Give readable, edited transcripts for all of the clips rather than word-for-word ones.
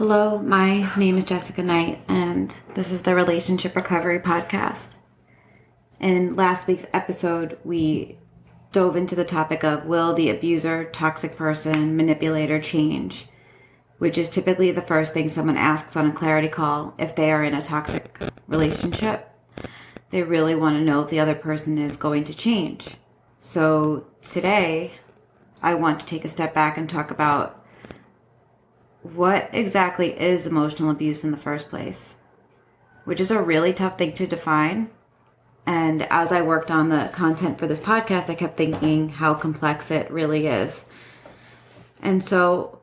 Hello, my name is Jessica Knight, and this is the Relationship Recovery Podcast. In last week's episode, we dove into the topic of will the abuser, toxic person, manipulator change, which is typically the first thing someone asks on a clarity call if they are in a toxic relationship. They really want to know if the other person is going to change. So today, I want to take a step back and talk about what exactly is emotional abuse in the first place, which is a really tough thing to define. And as I worked on the content for this podcast, I kept thinking how complex it really is. And so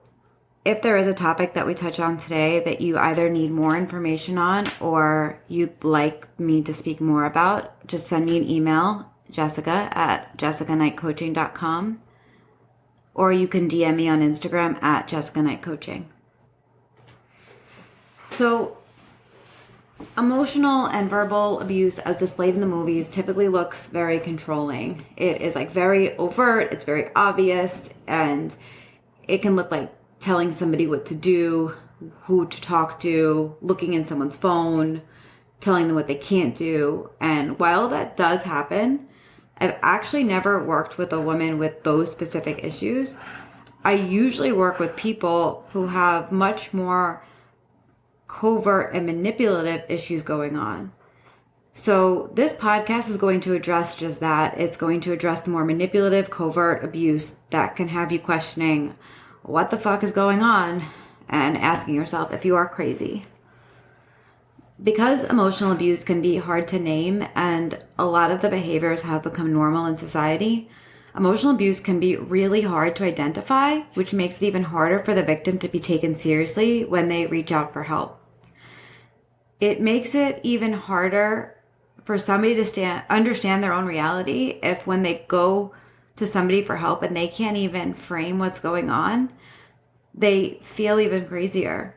if there is a topic that we touch on today that you either need more information on or you'd like me to speak more about, just send me an email, jessica@jessicaknightcoaching.com. Or you can DM me on Instagram at Jessica Knight Coaching. So, emotional and verbal abuse as displayed in the movies typically looks very controlling. It is very overt, it's very obvious, and it can look like telling somebody what to do, who to talk to, looking in someone's phone, telling them what they can't do. And while that does happen, I've actually never worked with a woman with those specific issues. I usually work with people who have much more covert and manipulative issues going on. So this podcast is going to address just that. It's going to address the more manipulative, covert abuse that can have you questioning what the fuck is going on and asking yourself if you are crazy. Because emotional abuse can be hard to name and a lot of the behaviors have become normal in society, emotional abuse can be really hard to identify, which makes it even harder for the victim to be taken seriously when they reach out for help. It makes it even harder for somebody to understand their own reality if when they go to somebody for help and they can't even frame what's going on, they feel even crazier.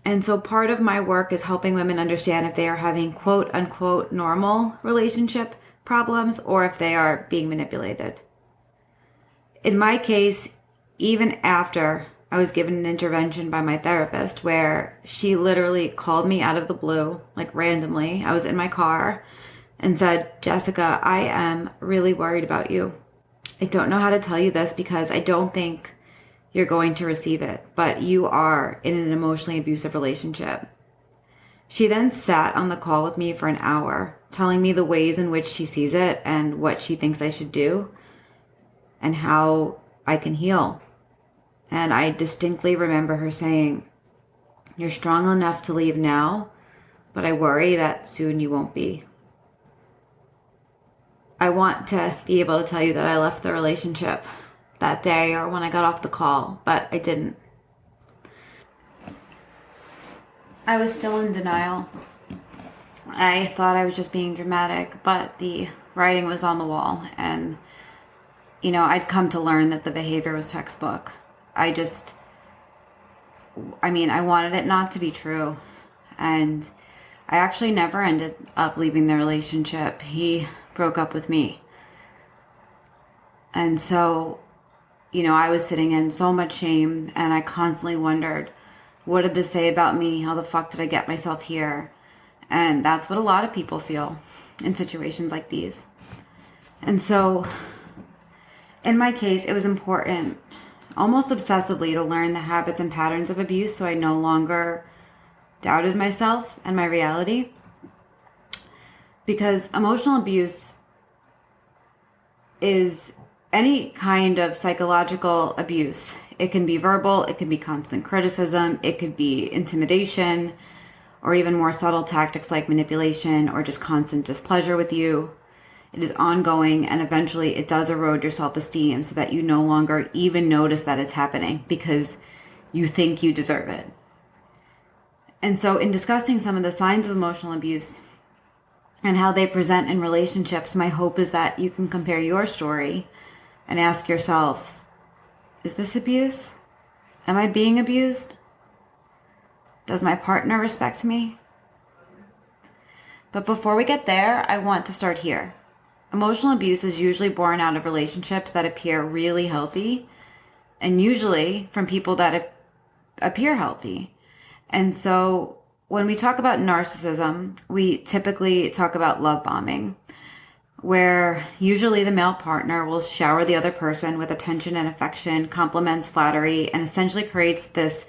And so part of my work is helping women understand if they are having quote unquote normal relationship problems or if they are being manipulated. In my case, even after I was given an intervention by my therapist where she literally called me out of the blue, randomly. I was in my car and said, "Jessica, I am really worried about you. I don't know how to tell you this because I don't think you're going to receive it, but you are in an emotionally abusive relationship." She then sat on the call with me for an hour, telling me the ways in which she sees it and what she thinks I should do and how I can heal. And I distinctly remember her saying, "You're strong enough to leave now, but I worry that soon you won't be." I want to be able to tell you that I left the relationship that day or when I got off the call, but I didn't. I was still in denial. I thought I was just being dramatic, but the writing was on the wall and, I'd come to learn that the behavior was textbook. I wanted it not to be true. And I actually never ended up leaving the relationship. He broke up with me. And so I was sitting in so much shame and I constantly wondered, what did this say about me? How the fuck did I get myself here? And that's what a lot of people feel in situations like these. And so in my case, it was important, almost obsessively, to learn the habits and patterns of abuse so I no longer doubted myself and my reality. Because emotional abuse is any kind of psychological abuse. It can be verbal, it can be constant criticism, it could be intimidation, or even more subtle tactics like manipulation or just constant displeasure with you. It is ongoing and eventually it does erode your self-esteem so that you no longer even notice that it's happening because you think you deserve it. And so in discussing some of the signs of emotional abuse and how they present in relationships, my hope is that you can compare your story and ask yourself, is this abuse? Am I being abused? Does my partner respect me? But before we get there, I want to start here. Emotional abuse is usually born out of relationships that appear really healthy, and usually from people that appear healthy. And so when we talk about narcissism, we typically talk about love bombing, where usually the male partner will shower the other person with attention and affection, compliments, flattery, and essentially creates this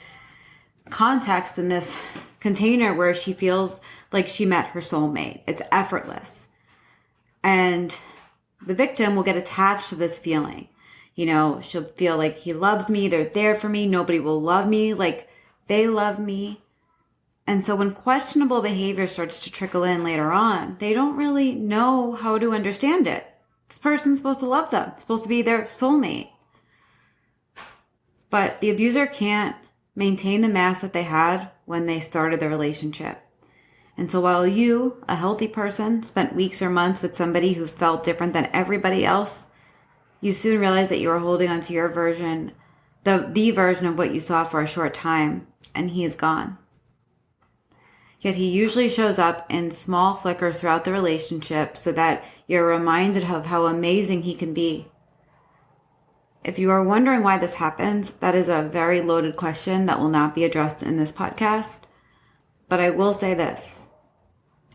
context in this container where she feels like she met her soulmate. It's effortless. And the victim will get attached to this feeling. You know, she'll feel like he loves me, they're there for me, nobody will love me like they love me. And so when questionable behavior starts to trickle in later on, they don't really know how to understand it. This person's supposed to love them. It's supposed to be their soulmate. But the abuser can't maintain the mask that they had when they started the relationship. And so while you, a healthy person, spent weeks or months with somebody who felt different than everybody else, you soon realize that you were holding on to your version, the version of what you saw for a short time, and he is gone. Yet he usually shows up in small flickers throughout the relationship so that you're reminded of how amazing he can be. If you are wondering why this happens, that is a very loaded question that will not be addressed in this podcast. But I will say this.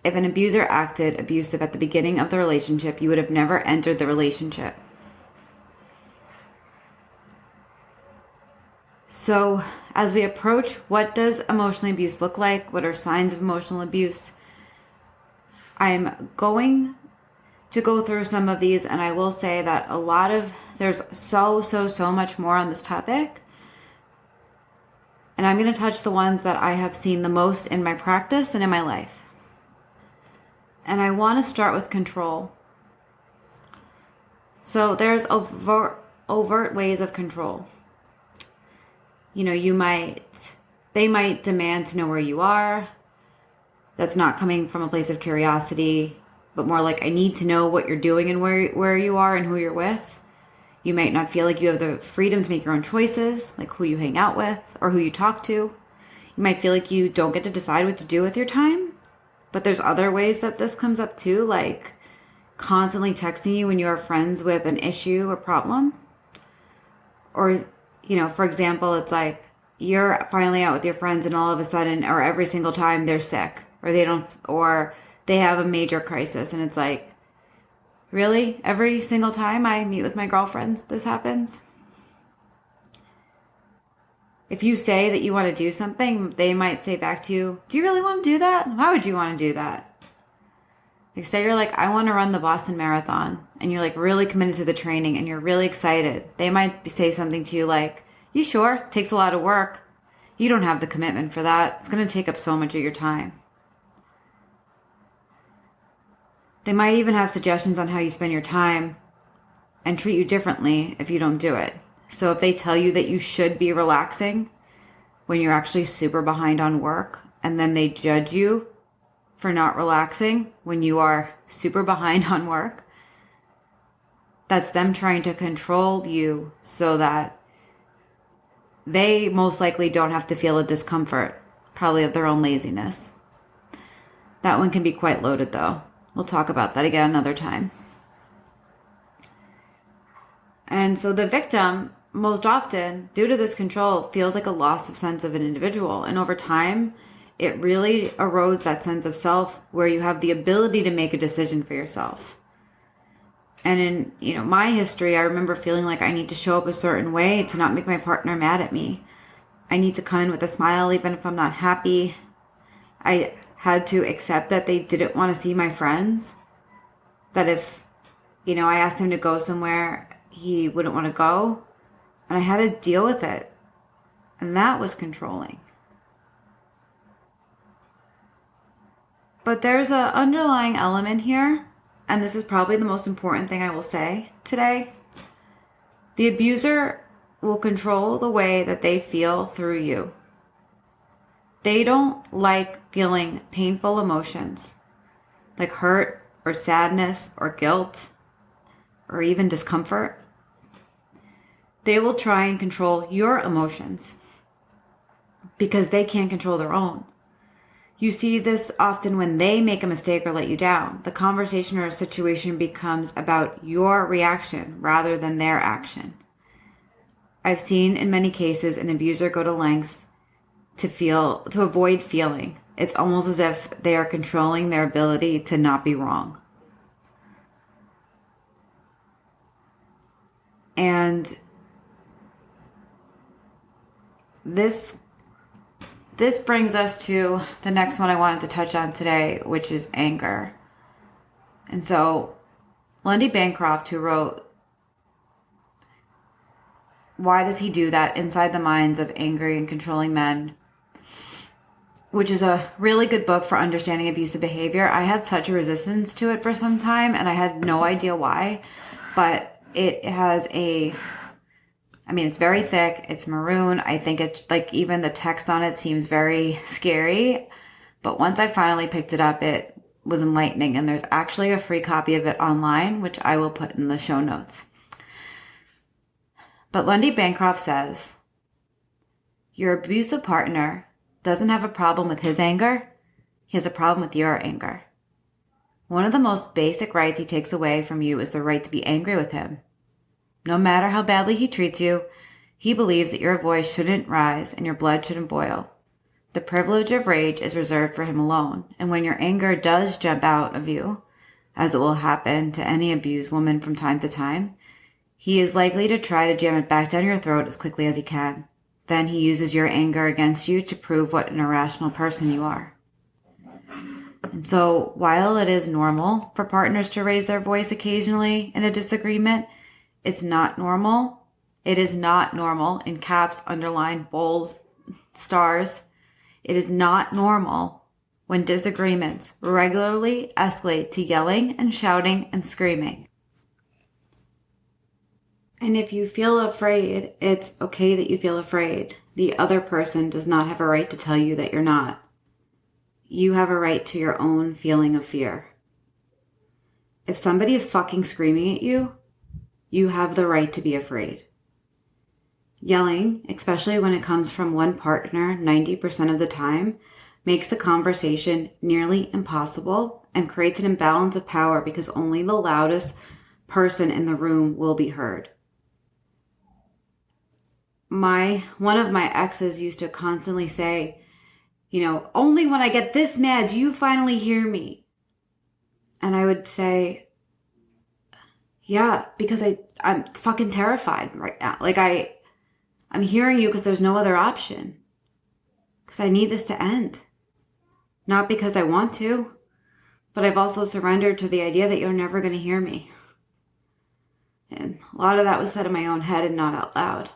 If an abuser acted abusive at the beginning of the relationship, you would have never entered the relationship. So as we approach, what does emotional abuse look like? What are signs of emotional abuse? I'm going to go through some of these, and I will say that there's so much more on this topic. And I'm going to touch the ones that I have seen the most in my practice and in my life. And I want to start with control. So there's overt ways of control. You know, they might demand to know where you are. That's not coming from a place of curiosity, but more like, I need to know what you're doing and where you are and who you're with. You might not feel like you have the freedom to make your own choices, like who you hang out with or who you talk to. You might feel like you don't get to decide what to do with your time. But there's other ways that this comes up too, like constantly texting you when you are friends with an issue or problem. Or, you know, for example, it's like you're finally out with your friends and all of a sudden, or every single time, they're sick or they have a major crisis. And it's like, really? Every single time I meet with my girlfriends, this happens? If you say that you want to do something, they might say back to you, do you really want to do that? Why would you want to do that? Like, say you're like, I want to run the Boston Marathon, and you're like really committed to the training and you're really excited. They might say something to you like, you sure? It takes a lot of work. You don't have the commitment for that. It's going to take up so much of your time. They might even have suggestions on how you spend your time and treat you differently if you don't do it. So if they tell you that you should be relaxing when you're actually super behind on work, and then they judge you for not relaxing when you are super behind on work, that's them trying to control you so that they most likely don't have to feel a discomfort, probably of their own laziness. That one can be quite loaded though. We'll talk about that again another time. And so the victim, most often, due to this control, feels like a loss of sense of an individual. And over time, it really erodes that sense of self where you have the ability to make a decision for yourself. And in, you know, my history, I remember feeling like I need to show up a certain way to not make my partner mad at me. I need to come in with a smile even if I'm not happy. I had to accept that they didn't want to see my friends. That if, you know, I asked him to go somewhere, he wouldn't want to go. And I had to deal with it. And that was controlling. But there's an underlying element here, and this is probably the most important thing I will say today. The abuser will control the way that they feel through you. They don't like feeling painful emotions, like hurt or sadness or guilt or even discomfort. They will try and control your emotions because they can't control their own. You see this often when they make a mistake or let you down. The conversation or a situation becomes about your reaction rather than their action. I've seen in many cases an abuser go to lengths to avoid feeling. It's almost as if they are controlling their ability to not be wrong. And this brings us to the next one I wanted to touch on today, which is anger. And so Lundy Bancroft, who wrote Why Does He Do That? Inside the Minds of Angry and Controlling Men, which is a really good book for understanding abusive behavior. I had such a resistance to it for some time, and I had no idea why. But it has it's very thick. It's maroon. I think it's like even the text on it seems very scary. But once I finally picked it up, it was enlightening. And there's actually a free copy of it online, which I will put in the show notes. But Lundy Bancroft says, your abusive partner doesn't have a problem with his anger. He has a problem with your anger. One of the most basic rights he takes away from you is the right to be angry with him. No matter how badly he treats you, he believes that your voice shouldn't rise and your blood shouldn't boil. The privilege of rage is reserved for him alone, and when your anger does jump out of you, as it will happen to any abused woman from time to time, he is likely to try to jam it back down your throat as quickly as he can. Then he uses your anger against you to prove what an irrational person you are. And so, while it is normal for partners to raise their voice occasionally in a disagreement, it's not normal. It is not normal, in caps, underline, bold, stars. It is not normal when disagreements regularly escalate to yelling and shouting and screaming. And if you feel afraid, it's okay that you feel afraid. The other person does not have a right to tell you that you're not. You have a right to your own feeling of fear. If somebody is fucking screaming at you, you have the right to be afraid. Yelling, especially when it comes from one partner 90% of the time, makes the conversation nearly impossible and creates an imbalance of power because only the loudest person in the room will be heard. One of my exes used to constantly say, only when I get this mad do you finally hear me. And I would say, yeah, because I'm fucking terrified right now. Like I'm hearing you because there's no other option. Because I need this to end. Not because I want to, but I've also surrendered to the idea that you're never going to hear me. And a lot of that was said in my own head and not out loud.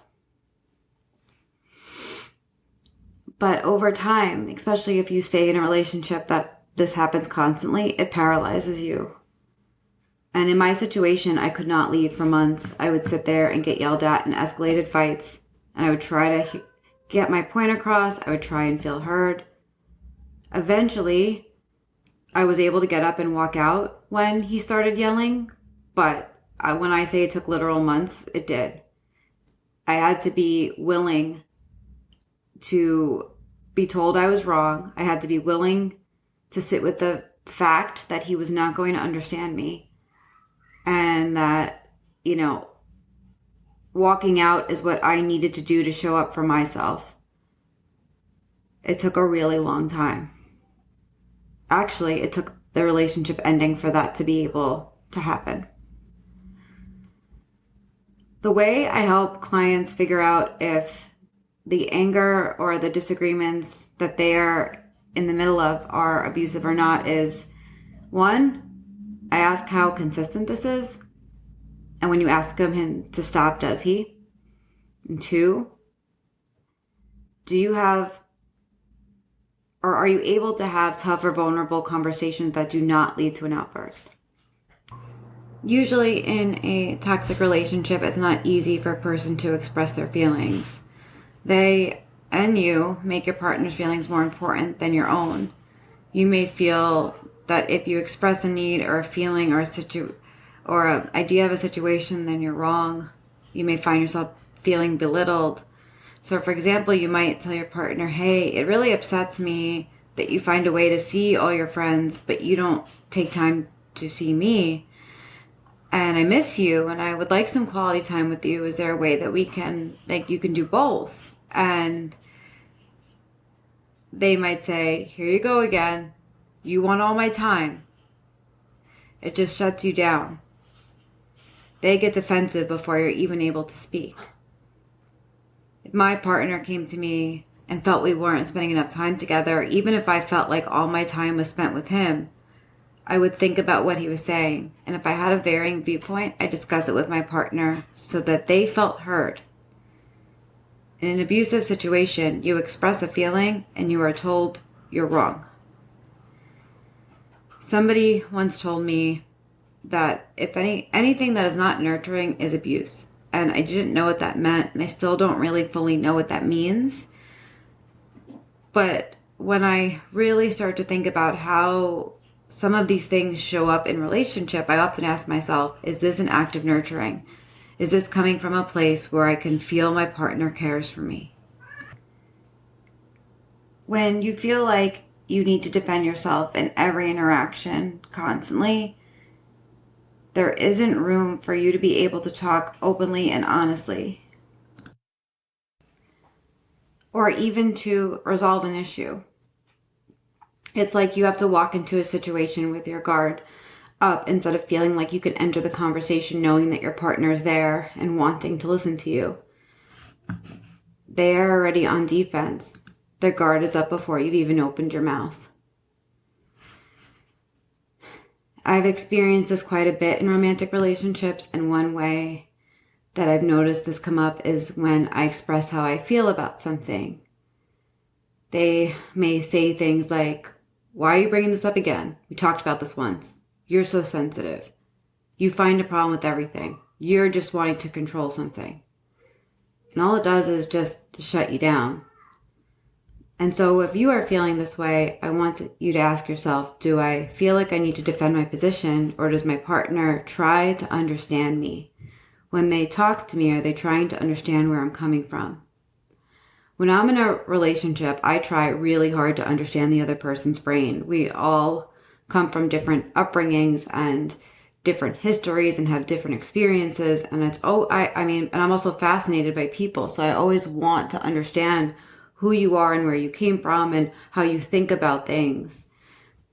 But over time, especially if you stay in a relationship that this happens constantly, it paralyzes you. And in my situation, I could not leave for months. I would sit there and get yelled at in escalated fights. And I would try to get my point across. I would try and feel heard. Eventually, I was able to get up and walk out when he started yelling. But when I say it took literal months, it did. I had to be willing to be told I was wrong. I had to be willing to sit with the fact that he was not going to understand me. And that, walking out is what I needed to do to show up for myself. It took a really long time. Actually, it took the relationship ending for that to be able to happen. The way I help clients figure out if the anger or the disagreements that they are in the middle of are abusive or not is, 1, I ask how consistent this is. And when you ask him to stop, does he? And 2, do you have, or are you able to have tough or vulnerable conversations that do not lead to an outburst? Usually in a toxic relationship, it's not easy for a person to express their feelings. They and you make your partner's feelings more important than your own. You may feel that if you express a need or a feeling or an idea of a situation, then you're wrong. You may find yourself feeling belittled. So, for example, you might tell your partner, hey, it really upsets me that you find a way to see all your friends, but you don't take time to see me. And I miss you, and I would like some quality time with you. Is there a way that you can do both? And they might say, here you go again. You want all my time. It just shuts you down. They get defensive before you're even able to speak. If my partner came to me and felt we weren't spending enough time together, even if I felt like all my time was spent with him, I would think about what he was saying. And if I had a varying viewpoint, I discuss it with my partner so that they felt heard. In an abusive situation, you express a feeling and you are told you're wrong. Somebody once told me that if anything that is not nurturing is abuse. And I didn't know what that meant, and I still don't really fully know what that means. But when I really start to think about how some of these things show up in relationship, I often ask myself, is this an act of nurturing? Is this coming from a place where I can feel my partner cares for me? When you feel like you need to defend yourself in every interaction constantly, there isn't room for you to be able to talk openly and honestly, or even to resolve an issue. It's like you have to walk into a situation with your guard up instead of feeling like you can enter the conversation knowing that your partner is there and wanting to listen to you. They are already on defense. Their guard is up before you've even opened your mouth. I've experienced this quite a bit in romantic relationships, and one way that I've noticed this come up is when I express how I feel about something. They may say things like, why are you bringing this up again? We talked about this once. You're so sensitive. You find a problem with everything. You're just wanting to control something. And all it does is just to shut you down. And so if you are feeling this way, I want you to ask yourself, do I feel like I need to defend my position, or does my partner try to understand me? When they talk to me, are they trying to understand where I'm coming from? When I'm in a relationship, I try really hard to understand the other person's brain. We all come from different upbringings and different histories and have different experiences. And and I'm also fascinated by people. So I always want to understand who you are and where you came from and how you think about things.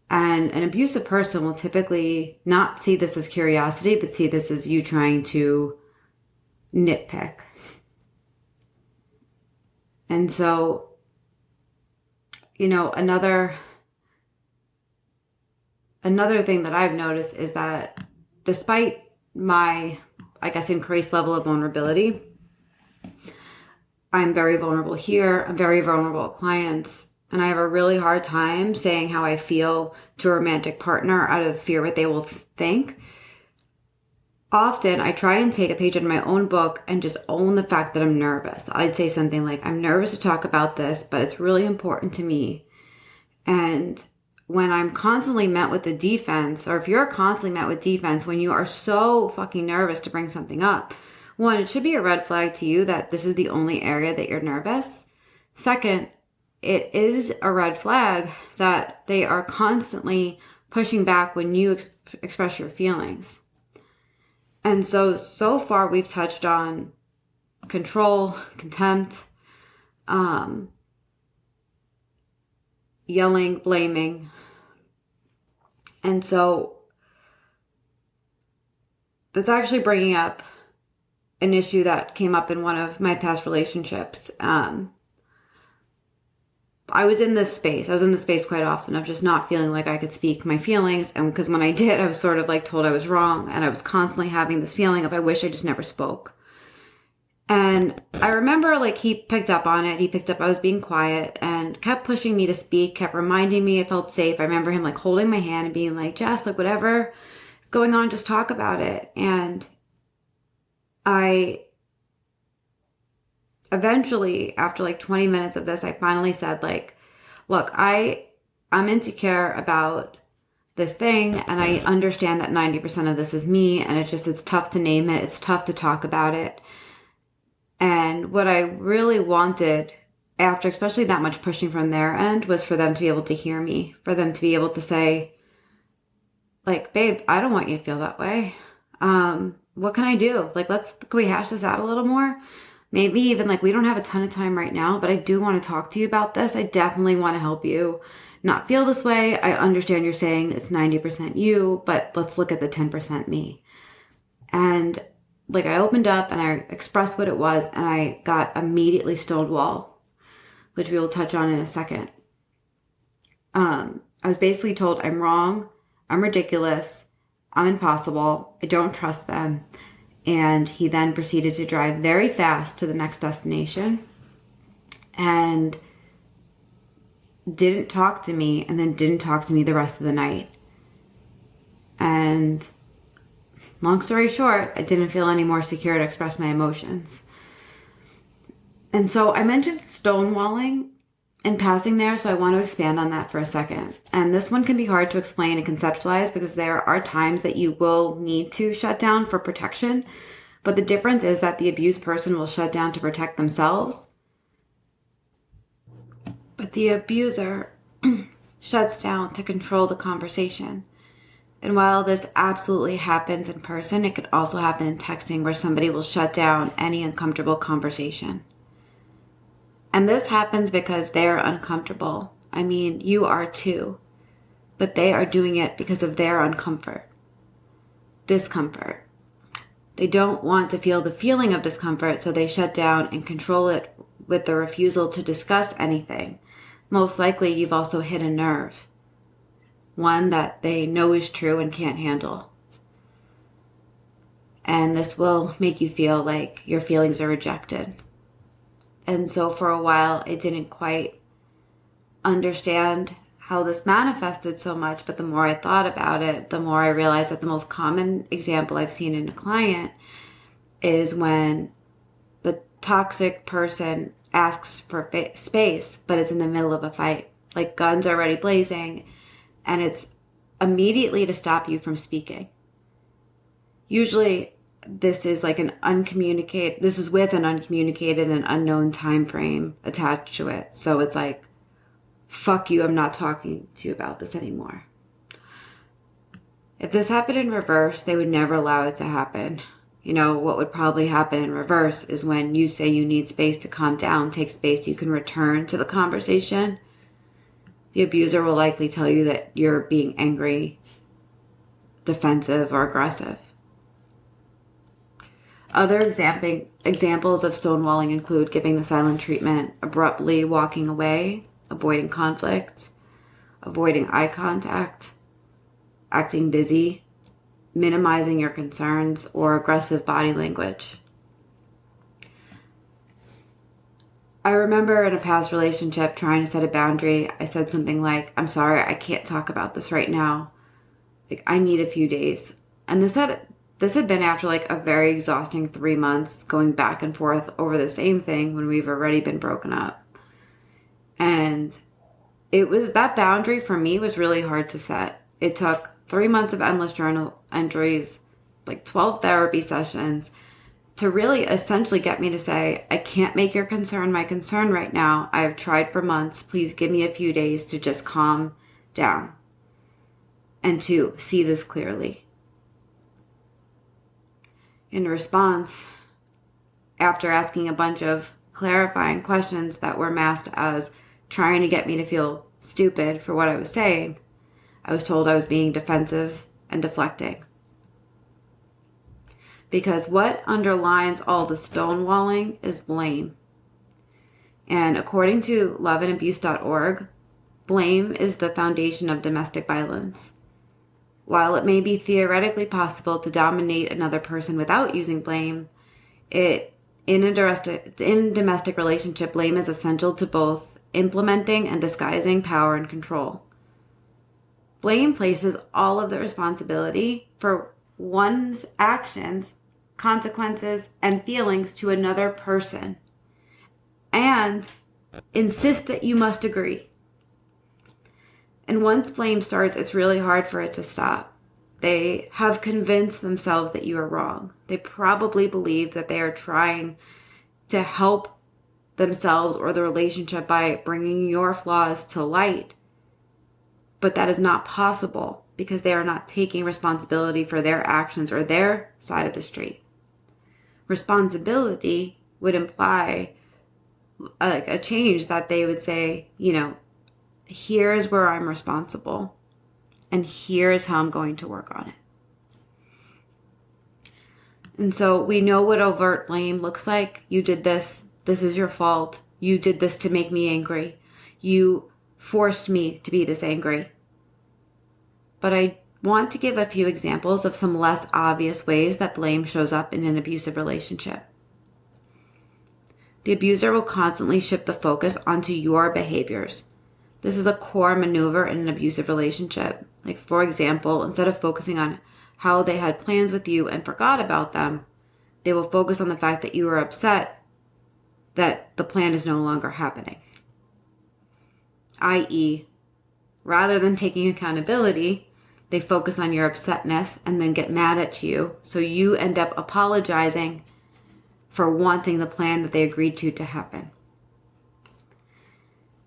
And an abusive person will typically not see this as curiosity, but see this as you trying to nitpick. And so, another thing that I've noticed is that despite my, increased level of vulnerability, I'm very vulnerable here. I'm very vulnerable with clients. And I have a really hard time saying how I feel to a romantic partner out of fear what they will think. Often I try and take a page out of my own book and just own the fact that I'm nervous. I'd say something like, I'm nervous to talk about this, but it's really important to me. And when I'm constantly met with the defense, or if you're constantly met with defense when you are so fucking nervous to bring something up, one, it should be a red flag to you that this is the only area that you're nervous. Second, it is a red flag that they are constantly pushing back when you express your feelings. And so far we've touched on control, contempt, yelling, blaming. And so that's actually bringing up an issue that came up in one of my past relationships. I was in this space quite often of just not feeling like I could speak my feelings. And because when I did, I was sort of like told I was wrong. And I was constantly having this feeling of, I wish I just never spoke. And I remember he picked up on it. He picked up I was being quiet and kept pushing me to speak, kept reminding me I felt safe. I remember him holding my hand and being like, Jess, whatever is going on, just talk about it. And I eventually, after 20 minutes of this, I finally said, look, I'm insecure about this thing, and I understand that 90% of this is me, and it's tough to name it. It's tough to talk about it. And what I really wanted after, especially that much pushing from their end, was for them to be able to hear me, for them to be able to say, babe, I don't want you to feel that way. What can I do? Can we hash this out a little more? Maybe even like, we don't have a ton of time right now, but I do want to talk to you about this. I definitely want to help you not feel this way. I understand you're saying it's 90% you, but let's look at the 10% me. And like, I opened up and I expressed what it was, and I got immediately stonewall, which we will touch on in a second. I was basically told I'm wrong, I'm ridiculous, I'm impossible, I don't trust them. And he then proceeded to drive very fast to the next destination and didn't talk to me, and then didn't talk to me the rest of the night. And long story short, I didn't feel any more secure to express my emotions. And so I mentioned stonewalling in passing there, so I want to expand on that for a second. And this one can be hard to explain and conceptualize because there are times that you will need to shut down for protection. But the difference is that the abused person will shut down to protect themselves, but the abuser shuts down to control the conversation. And while this absolutely happens in person, it could also happen in texting, where somebody will shut down any uncomfortable conversation. And this happens because they're uncomfortable. I mean, you are too. But they are doing it because of their discomfort. They don't want to feel the feeling of discomfort, so they shut down and control it with the refusal to discuss anything. Most likely, you've also hit a nerve, one that they know is true and can't handle. And this will make you feel like your feelings are rejected. And so for a while, I didn't quite understand how this manifested so much. But the more I thought about it, the more I realized that the most common example I've seen in a client is when the toxic person asks for space, but it's in the middle of a fight. Like, guns are already blazing, and it's immediately to stop you from speaking. Usually, this is like this is with an uncommunicated and unknown time frame attached to it. So it's like, fuck you, I'm not talking to you about this anymore. If this happened in reverse, they would never allow it to happen. You know, what would probably happen in reverse is when you say you need space to calm down, take space, you can return to the conversation. The abuser will likely tell you that you're being angry, defensive, or aggressive. Other examples of stonewalling include giving the silent treatment, abruptly walking away, avoiding conflict, avoiding eye contact, acting busy, minimizing your concerns, or aggressive body language. I remember in a past relationship trying to set a boundary, I said something like, I'm sorry, I can't talk about this right now. Like, I need a few days. And this had been after like a very exhausting 3 months going back and forth over the same thing when we've already been broken up. And that boundary for me was really hard to set. It took 3 months of endless journal entries, like 12 therapy sessions, to really essentially get me to say, I can't make your concern my concern right now. I have tried for months. Please give me a few days to just calm down and to see this clearly. In response, after asking a bunch of clarifying questions that were masked as trying to get me to feel stupid for what I was saying, I was told I was being defensive and deflecting. Because what underlines all the stonewalling is blame. And according to loveandabuse.org, blame is the foundation of domestic violence. While it may be theoretically possible to dominate another person without using blame, in a domestic relationship, blame is essential to both implementing and disguising power and control. Blame places all of the responsibility for one's actions, consequences, and feelings to another person, and insists that you must agree. And once blame starts, it's really hard for it to stop. They have convinced themselves that you are wrong. They probably believe that they are trying to help themselves or the relationship by bringing your flaws to light. But that is not possible because they are not taking responsibility for their actions or their side of the street. Responsibility would imply a change that they would say, here's where I'm responsible and here's how I'm going to work on it. And so we know what overt blame looks like. You did this. This is your fault. You did this to make me angry. You forced me to be this angry. But I want to give a few examples of some less obvious ways that blame shows up in an abusive relationship. The abuser will constantly shift the focus onto your behaviors. This is a core maneuver in an abusive relationship. Like, for example, instead of focusing on how they had plans with you and forgot about them, they will focus on the fact that you are upset that the plan is no longer happening. I.e., rather than taking accountability, they focus on your upsetness and then get mad at you. So you end up apologizing for wanting the plan that they agreed to happen.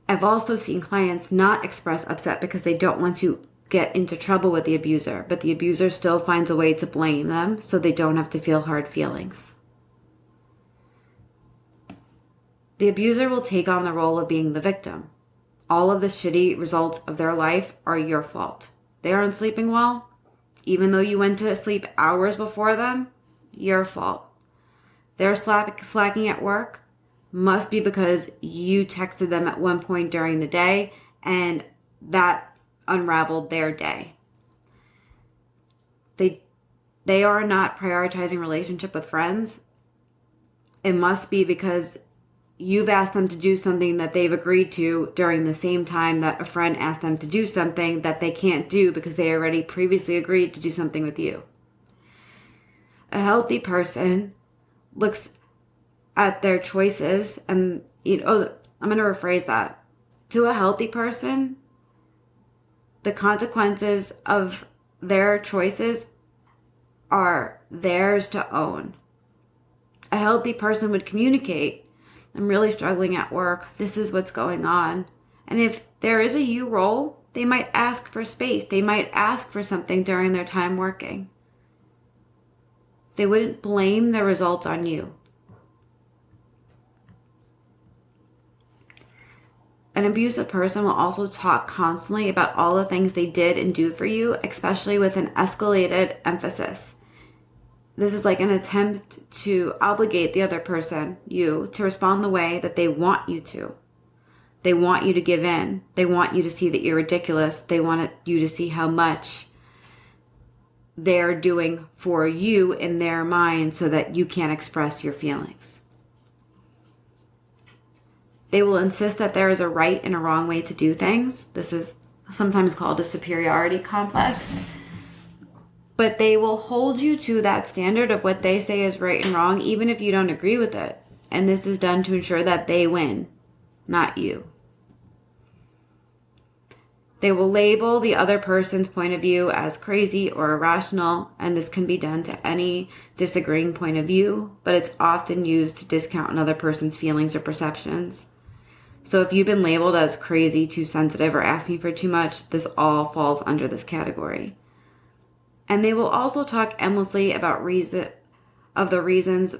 I've also seen clients not express upset because they don't want to get into trouble with the abuser, but the abuser still finds a way to blame them so they don't have to feel hard feelings. The abuser will take on the role of being the victim. All of the shitty results of their life are your fault. They aren't sleeping well, even though you went to sleep hours before them, your fault. They're slacking at work, must be because you texted them at one point during the day and that unraveled their day. They are not prioritizing relationship with friends. It must be because you've asked them to do something that they've agreed to during the same time that a friend asked them to do something that they can't do because they already previously agreed to do something with you. A healthy person looks at their choices and, I'm going to rephrase that. To a healthy person, the consequences of their choices are theirs to own. A healthy person would communicate, I'm really struggling at work. This is what's going on. And if there is a you role, they might ask for space. They might ask for something during their time working. They wouldn't blame the results on you. An abusive person will also talk constantly about all the things they did and do for you, especially with an escalated emphasis. This is like an attempt to obligate the other person, you, to respond the way that they want you to. They want you to give in. They want you to see that you're ridiculous. They want you to see how much they're doing for you in their mind so that you can't express your feelings. They will insist that there is a right and a wrong way to do things. This is sometimes called a superiority complex. But they will hold you to that standard of what they say is right and wrong, even if you don't agree with it. And this is done to ensure that they win, not you. They will label the other person's point of view as crazy or irrational, and this can be done to any disagreeing point of view, but it's often used to discount another person's feelings or perceptions. So if you've been labeled as crazy, too sensitive, or asking for too much, this all falls under this category. And they will also talk endlessly about the reasons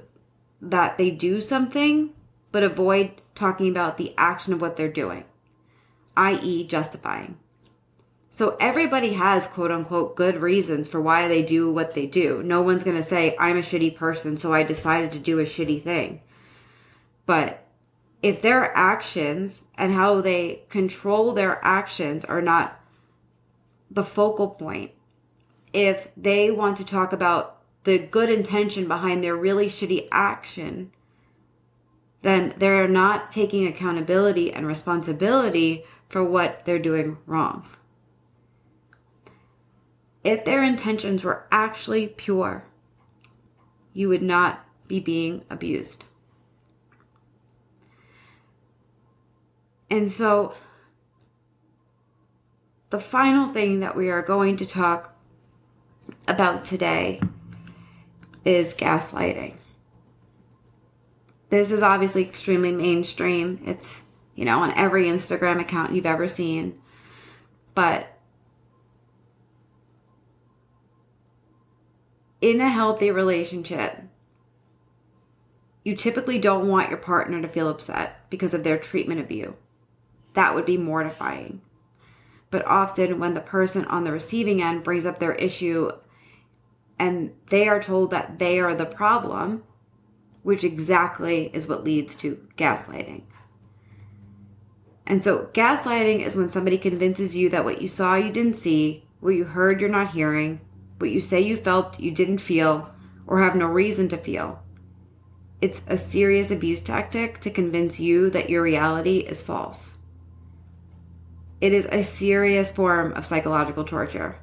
that they do something, but avoid talking about the action of what they're doing, i.e. justifying. So everybody has quote unquote good reasons for why they do what they do. No one's going to say, I'm a shitty person, so I decided to do a shitty thing. But if their actions and how they control their actions are not the focal point, if they want to talk about the good intention behind their really shitty action, then they're not taking accountability and responsibility for what they're doing wrong. If their intentions were actually pure, you would not be being abused. And so, the final thing that we are going to talk about today is gaslighting. This is obviously extremely mainstream. It's, on every Instagram account you've ever seen. But in a healthy relationship, You typically don't want your partner to feel upset because of their treatment of you. That would be mortifying. But often when the person on the receiving end brings up their issue and they are told that they are the problem, which exactly is what leads to gaslighting. And so gaslighting is when somebody convinces you that what you saw you didn't see, what you heard you're not hearing, what you say you felt you didn't feel, or have no reason to feel. It's a serious abuse tactic to convince you that your reality is false. It is a serious form of psychological torture.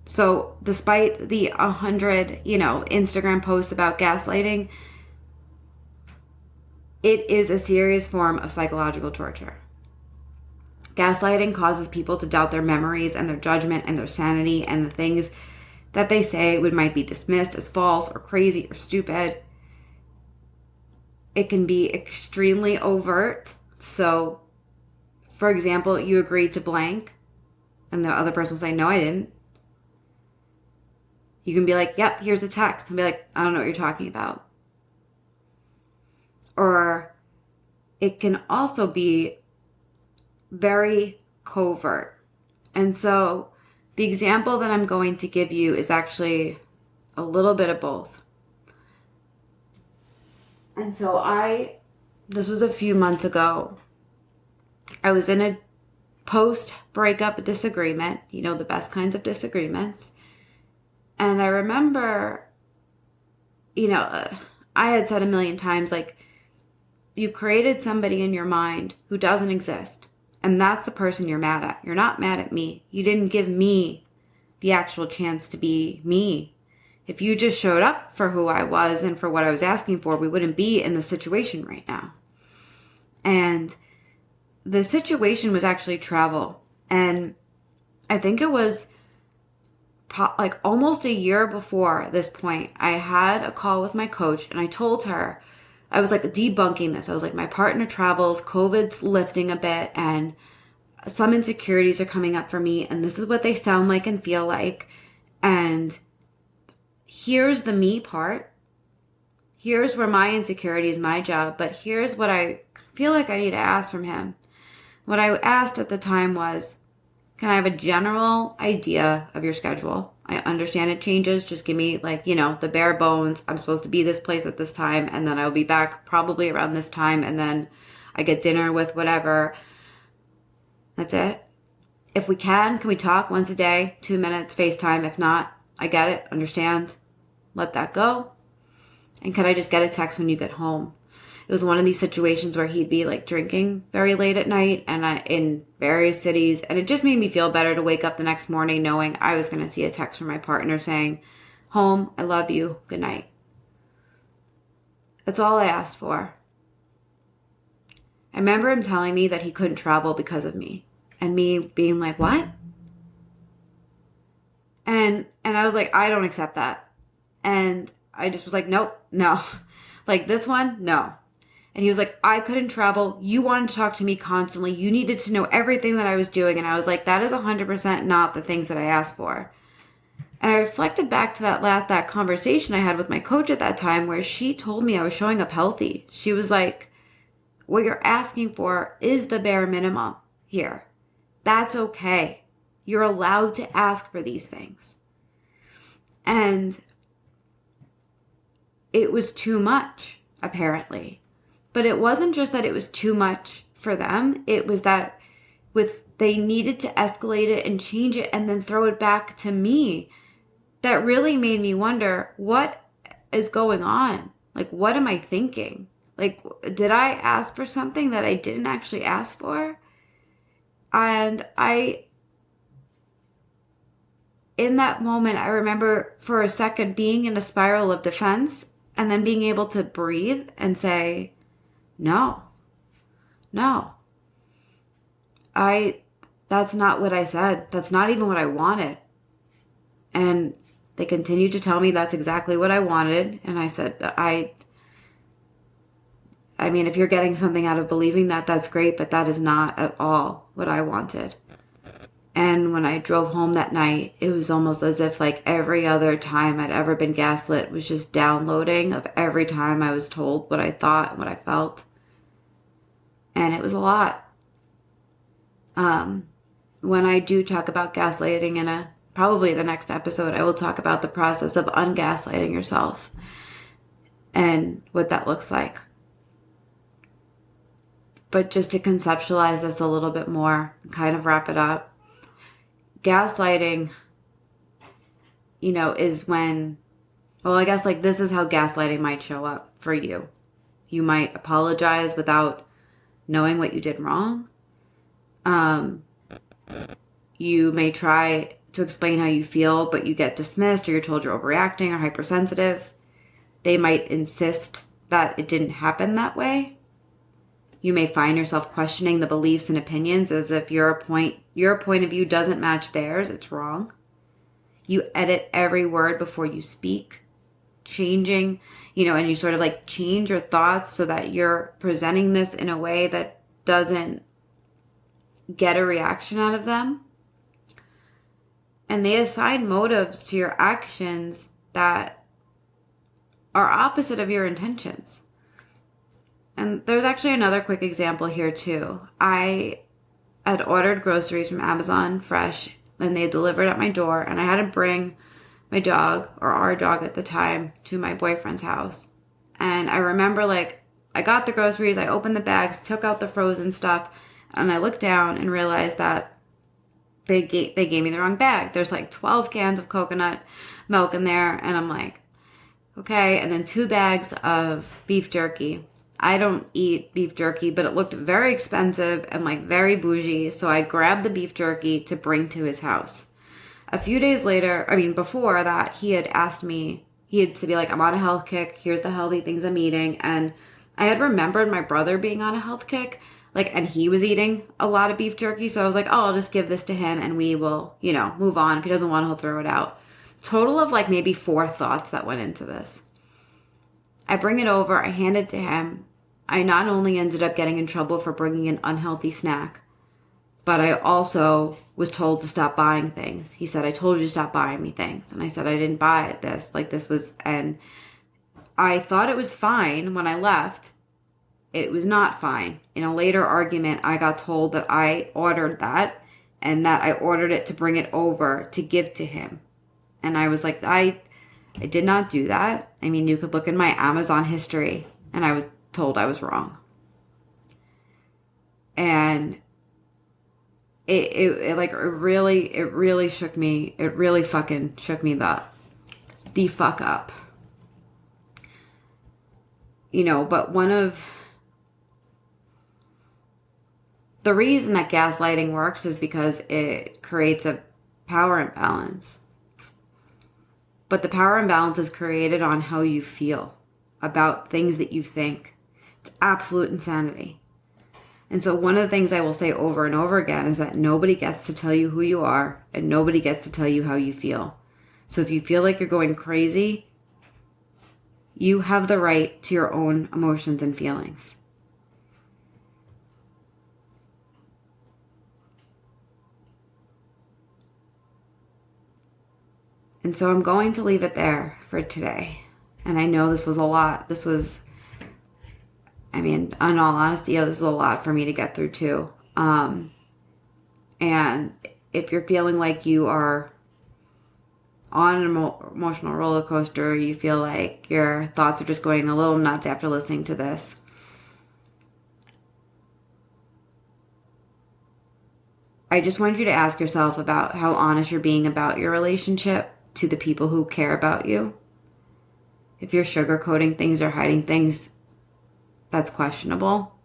So despite the 100, Instagram posts about gaslighting, it is a serious form of psychological torture. Gaslighting causes people to doubt their memories and their judgment and their sanity and the things that they say might be dismissed as false or crazy or stupid. It can be extremely overt. So, for example, you agreed to blank and the other person will say, no, I didn't. You can be like, yep, here's the text. And be like, I don't know what you're talking about. Or it can also be very covert. And so the example that I'm going to give you is actually a little bit of both. And so this was a few months ago. I was in a post-breakup disagreement, the best kinds of disagreements. And I remember, I had said a million times, like, you created somebody in your mind who doesn't exist. And that's the person you're mad at. You're not mad at me. You didn't give me the actual chance to be me. If you just showed up for who I was and for what I was asking for, we wouldn't be in the situation right now. And the situation was actually travel. And I think it was like almost a year before this point, I had a call with my coach and I told her, I was like debunking this. I was like, my partner travels, COVID's lifting a bit, and some insecurities are coming up for me, and this is what they sound like and feel like. And here's the me part. Here's where my insecurity is my job, but here's what I feel like I need to ask from him. What I asked at the time was, can I have a general idea of your schedule? I understand it changes. Just give me the bare bones. I'm supposed to be this place at this time, and then I'll be back probably around this time, and then I get dinner with whatever. That's it. If we can we talk once a day, 2 minutes, FaceTime? If not, I get it, understand, let that go. And can I just get a text when you get home? It was one of these situations where he'd be like drinking very late at night and in various cities. And it just made me feel better to wake up the next morning knowing I was going to see a text from my partner saying, home, I love you, good night. That's all I asked for. I remember him telling me that he couldn't travel because of me. And me being like, what? And I was like, I don't accept that. And I just was like, nope, no. Like this one, no. And he was like, I couldn't travel. You wanted to talk to me constantly. You needed to know everything that I was doing. And I was like, that is 100% not the things that I asked for. And I reflected back to that conversation I had with my coach at that time where she told me I was showing up healthy. She was like, what you're asking for is the bare minimum here. That's okay. You're allowed to ask for these things. And it was too much, apparently. But it wasn't just that it was too much for them. It was that they needed to escalate it and change it and then throw it back to me. That really made me wonder, what is going on? Like, what am I thinking? Like, did I ask for something that I didn't actually ask for? And in that moment, I remember for a second being in a spiral of defense and then being able to breathe and say, no, that's not what I said. That's not even what I wanted. And they continued to tell me that's exactly what I wanted. And I said, I mean, if you're getting something out of believing that, that's great, but that is not at all what I wanted. And when I drove home that night, it was almost as if like every other time I'd ever been gaslit was just downloading of every time I was told what I thought and what I felt. And it was a lot. When I do talk about gaslighting in probably the next episode, I will talk about the process of ungaslighting yourself and what that looks like. But just to conceptualize this a little bit more, kind of wrap it up, gaslighting, is when, well, I guess like this is how gaslighting might show up for you. You might apologize without knowing what you did wrong. You may try to explain how you feel, but you get dismissed, or you're told you're overreacting or hypersensitive. They might insist that it didn't happen that way. You may find yourself questioning the beliefs and opinions as if your point of view doesn't match theirs. It's wrong. You edit every word before you speak, changing, and you sort of like change your thoughts so that you're presenting this in a way that doesn't get a reaction out of them. And they assign motives to your actions that are opposite of your intentions. And there's actually another quick example here too. I had ordered groceries from Amazon Fresh, and they delivered at my door, and I had to bring my dog, or our dog at the time, to my boyfriend's house. And I remember like I got the groceries, I opened the bags, took out the frozen stuff, and I looked down and realized that they gave me the wrong bag. There's like 12 cans of coconut milk in there, and I'm like, okay, and then 2 bags of beef jerky. I don't eat beef jerky, but it looked very expensive and like very bougie, so I grabbed the beef jerky to bring to his house. A few days later, before that, he had asked me, he had to be like, I'm on a health kick, here's the healthy things I'm eating, and I had remembered my brother being on a health kick, and he was eating a lot of beef jerky, so I was like, oh, I'll just give this to him and we will, move on. If he doesn't want, he'll throw it out. Total of like maybe 4 thoughts that went into this. I bring it over, I hand it to him. I not only ended up getting in trouble for bringing an unhealthy snack, but I also was told to stop buying things. He said, I told you to stop buying me things. And I said, I didn't buy this. And I thought it was fine when I left. It was not fine. In a later argument, I got told that I ordered that and that I ordered it to bring it over to give to him. And I was like, I did not do that. You could look in my Amazon history, and I was told I was wrong. And it really shook me. It really fucking shook me the fuck up. But one of the reason that gaslighting works is because it creates a power imbalance. But the power imbalance is created on how you feel about things that you think. It's absolute insanity. And so one of the things I will say over and over again is that nobody gets to tell you who you are, and nobody gets to tell you how you feel. So if you feel like you're going crazy, you have the right to your own emotions and feelings. And so I'm going to leave it there for today. And I know this was a lot. This was, in all honesty, it was a lot for me to get through too. And if you're feeling like you are on an emotional roller coaster, you feel like your thoughts are just going a little nuts after listening to this, I just want you to ask yourself about how honest you're being about your relationship to the people who care about you. If you're sugarcoating things or hiding things, that's questionable.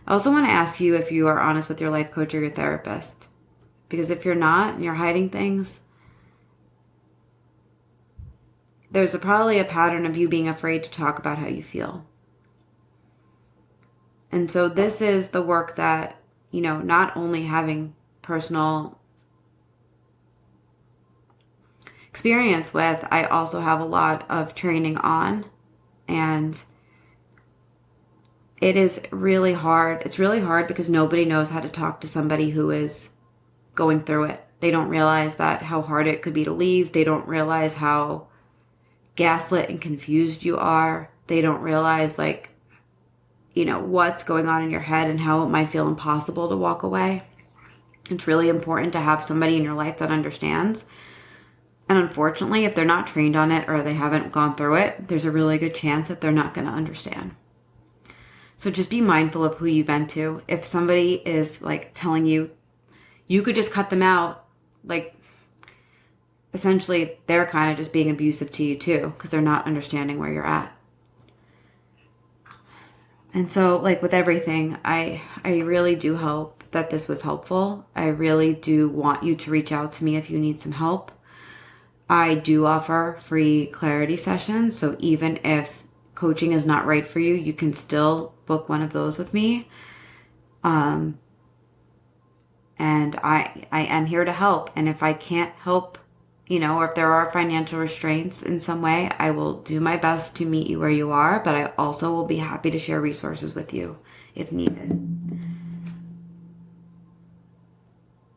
I also want to ask you if you are honest with your life coach or your therapist. Because if you're not and you're hiding things, there's probably a pattern of you being afraid to talk about how you feel. And so this is the work that, not only having personal experience with, I also have a lot of training on. And it is really hard. It's really hard because nobody knows how to talk to somebody who is going through it. They don't realize that how hard it could be to leave. They don't realize how gaslit and confused you are. They don't realize, like, you know, what's going on in your head and how it might feel impossible to walk away. It's really important to have somebody in your life that understands. And unfortunately, if they're not trained on it or they haven't gone through it, there's a really good chance that they're not going to understand. So just be mindful of who you vent to. If somebody is like telling you, you could just cut them out, like essentially they're kind of just being abusive to you too, because they're not understanding where you're at. And so, like with everything, I really do hope that this was helpful. I really do want you to reach out to me if you need some help. I do offer free clarity sessions. So even if coaching is not right for you, you can still book one of those with me. And I am here to help. And if I can't help, you know, or if there are financial restraints in some way, I will do my best to meet you where you are, but I also will be happy to share resources with you if needed.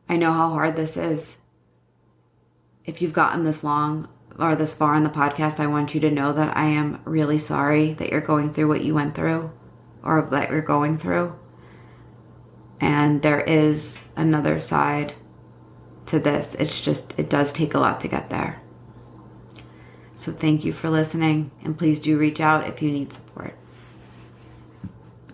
I know how hard this is. If you've gotten this long or this far in the podcast, I want you to know that I am really sorry that you're going through what you went through or that you're going through. And there is another side to this. It's just, it does take a lot to get there. So thank you for listening, and please do reach out if you need support.